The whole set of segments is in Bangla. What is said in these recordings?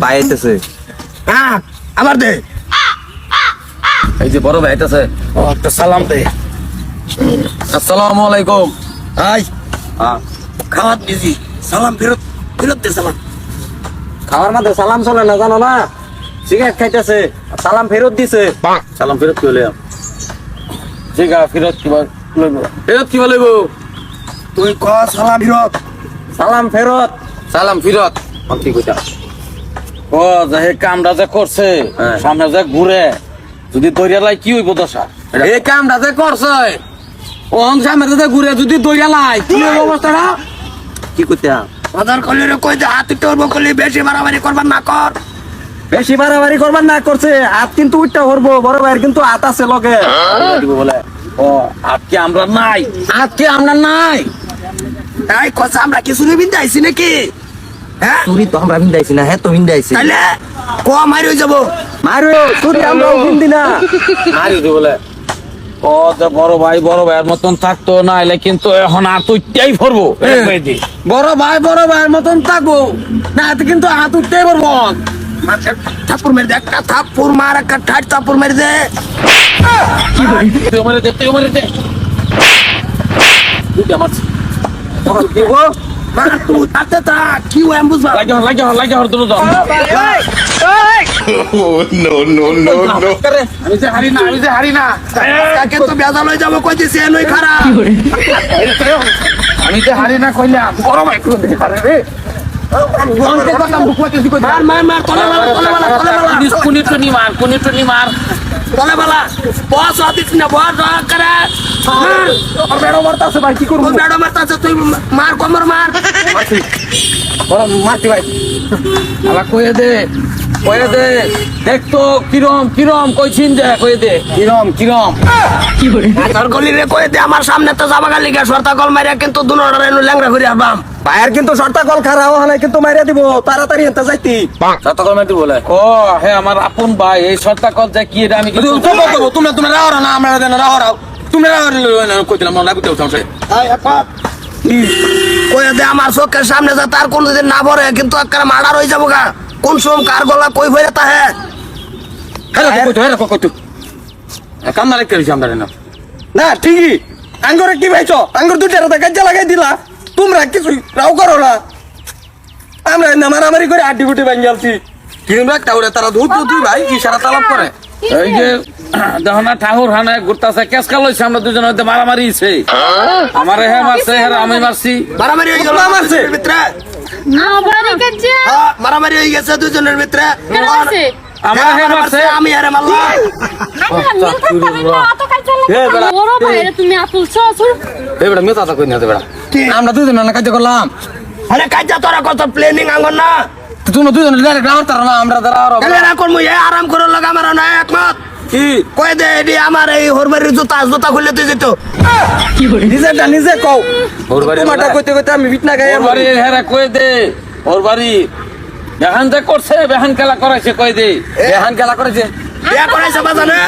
ভাই আইতেছে। হ্যাঁ আমার দে এই যে বড় ভাই আইতেছে। ও একটা সালাম দে। আসসালামু আলাইকুম। আই খাওয়াত বিজি সালাম ফেরত ফেরত দে সালাম। খাওয়ার মধ্যে সালাম চলে না জানো না? সিগারেট খাইতেছে, সালাম ফেরত দিছে। সালাম ফেরত কি হলে? সিগারেট ফেরত কি লইব? ফেরত কি লইব? তুই ক সালাম ফেরত। সালাম ফেরত, সালাম ফেরত। কি কইতা? ও যে কামটা যে করছে, সামনে যে ঘুরে যদি দরিয়া লাই কি হইব দশা? এই কামটা যে করছে ও সামনে যে ঘুরে যদি দরিয়া লাই কি হইব অবস্থাটা? কি কইতা? বাজার করলে রে কই দে হাত উঠবো করলে বেশি বাড়াবাড়ি করবার না কর। বেশি বাড়াবাড়ি করবার না করছে, হাত কিন্তু উঠটা করবো। বড় ভাইয়ের কিন্তু হাত আছে লগে বলে। ও হাত কি আমরা নাই? হাত কি আমরা নাই? এই কথা আমরা কিছু নিবিন আইছি নাকি? হ্যাঁ তুই তো আমরা বিন্দাইছি না। হ্যাঁ তো বিন্দাইছি। তাইলে ক মারি হয়ে যাবো। মারো তুই আমরা বিন্দি না। মারি তুই বলে। ও তো বড় ভাইয়ের মতন থাকতো না এলে কিন্তু এখন হাত উঠতেই পড়বো। বড় ভাইয়ের মতন থাকবো না কিন্তু হাত উঠতেই পড়বো। থাপ্পড় মেরে দে একটা থাপ্পড় মার একটা ঠাট থাপ্পড় মেরে দে। তুই মারে দে আমার কি গো? মার তুই তাতে তা কি হয় আমি বুঝবা। লাগে হর দুটো দাও। আমি যে হারি না কাকে তো বেজাল হয়ে যাবো কই দিছি এনই খারাপ। আমি যে হারি না কইলাম বড় ভাই কোন হারে রে। মার মার মার তলে বালা তলে বালা তলে বালা কুনি মার তলে বালা বস আদিস না বস করে আর বেড়ো মারতাছে ভাই কি করব? তুই বেড়ো মারতাছে তুই মার কমর মার। বড় মারতি ভাই আলা কইয়ে দে দেখতো কিরম কইছিন যে কইয়ে দে কিরম আর গলি রে কই দে আমার সামনে তো যাবা গালি গা সরতা কল মারিয়া কিন্তু দুনোডারে ল্যাংড়া ঘুরে আবাম। ভাইয়ের কিন্তু শর্তা কল খারাপ হয় কিন্তু মাইরা দিব তাড়াতাড়ি হেনতে যাইতি। শর্তা কল মাইতে বলে ও হে আমার আপন ভাই এই শর্তা কল যে কি এটা আমি তুমি রাও না আমরা দেন রাও তুমি রাও কইছিলাম মন লাগতে উঠাছে। এই আপা কই দে আমার চোখের সামনে যা তার কোনদিন না ভরে কিন্তু একটা মার্ডার হয়ে যাবো গা। কোন সময় কার গলা কই ভরে তা হে হেলা কইতো কাম না রেখে আমরা না ঠিকই আঙ্গুরে কি ভাইছো আঙ্গুর দুইটা রাতে কাজে লাগাই দিলা তোমরা কিছু রাও করো না আমরা মারামারি করে আড্ডি ফুটি ভাঙি আলছি কিরম একটা ওরে তারা ধূপ দুই ভাই ইশারা তালাপ করে এই যে দেখো না ঠাকুর হানে ঘুরতাছে কেস কাল হইছে আমরা দুজন হইতে মারামারি হইছে আমারে হে মারছে হে আমি মারছি মারামারি হয়ে গেল মারছে ভিতরে মারামারি করছে মারামারি হয়ে গেছে দুজনের ভিতরে আমার হে মারছে আমি আরে মারলাম। তুমি আতুলছো এই বেটা মেতা তা কই না বেটা আমরা দুজন না কাজ করলাম আরে কাজা তোরা কত প্ল্যানিং আঙ্গন না তুমি দুজন ডাইরেক্ট আমার তার না আমরা তারা আর তাহলে রাখুন মুই আরাম করে লাগা আমার না একমত কি কই দে এডি আমার এই হরবাড়ির জুতা খুলে তুই যেত নিজে কও ওর বাড়ি মাটা কইতে আমি বিটনা গায় ওর বাড়ি হেরা কই দে ওর বাড়ি বেহান যে করছে বেহান খেলা করাইছে কই দে বেহান খেলা করেছে বিয়া করাইছে বাজানে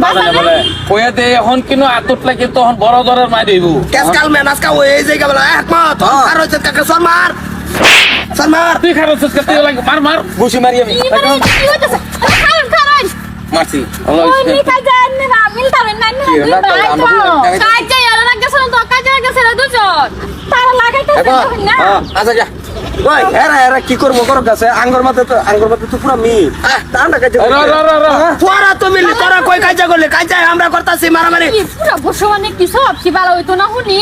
বাজানে বলে কই দে এখন কিনো আতত লাগি তখন বড় ধরের মাই দেবো কেসকাল মে নাসকা ওই জায়গা বলা একমত আর হইছে কাকে সর মার তুই খারাপ করতে লাগি মার ঘুষি মারি আমি মারছি আল্লাহ আচ্ছা যা ওই এরা কি করবো করো কাছে আঙ্গুর মাথা তো পুরো মি তান্ডা কাছে তোরা তো মিলি তোরা কই কাজা করলে কাজা আমরা করতাছি মারামারি পুরা বসবানে কি সব কি ভালো হইতো না শুনি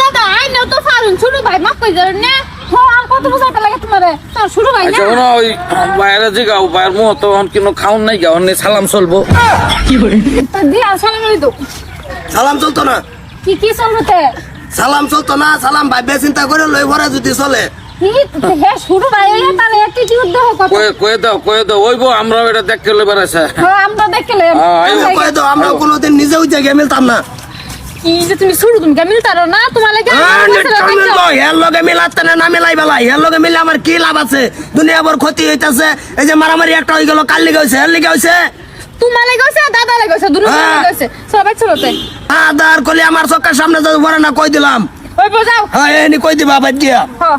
দাদা আই না তো ফারুন শুরু ভাই মাফ কই যাবেন না আর কত বছর লাগে তোমারে তোর শুরু ভাই না শোনো ওই বাইরে যে গাও বাইরের মুহ তো কিনো খাউন নাই গাও নে সালাম চলবো কি করে তা দিয়া সালাম লইতো সালাম চলতো না কি চলতে সালাম চলতো না সালাম ভাই চিন্তা করে লই ভরা যদি চলে হে শুরু ভাই হইয়া তাহলে একটি যুদ্ধ হোক কয়ে দাও ওইবো আমরা এটা দেখতে লেবার আছে আমরা দেখলে কয়ে দাও আমরা কোনোদিন নিজেও জায়গায় মিলতাম না কি যে তুমি শুরু তুমি মিল তারো না তোমার লাগে হের লগে মিলাতে না মিলাই বেলা হের লগে মিলে আমার কি লাভ আছে দুনিয়া বড় ক্ষতি হইতাছে এই যে মারামারি একটা হয়ে গেল কাল লিগে হয়েছে হের লিগে হয়েছে তোমার লাগে হইছে দাদা লাগে হইছে দুনো লাগে হইছে সবাই চলতে আদার কলি আমার চোখের সামনে যদি ভরে না কই দিলাম ওই বোঝাও হ্যাঁ এনি কই দিবা বাদ দিয়া হ্যাঁ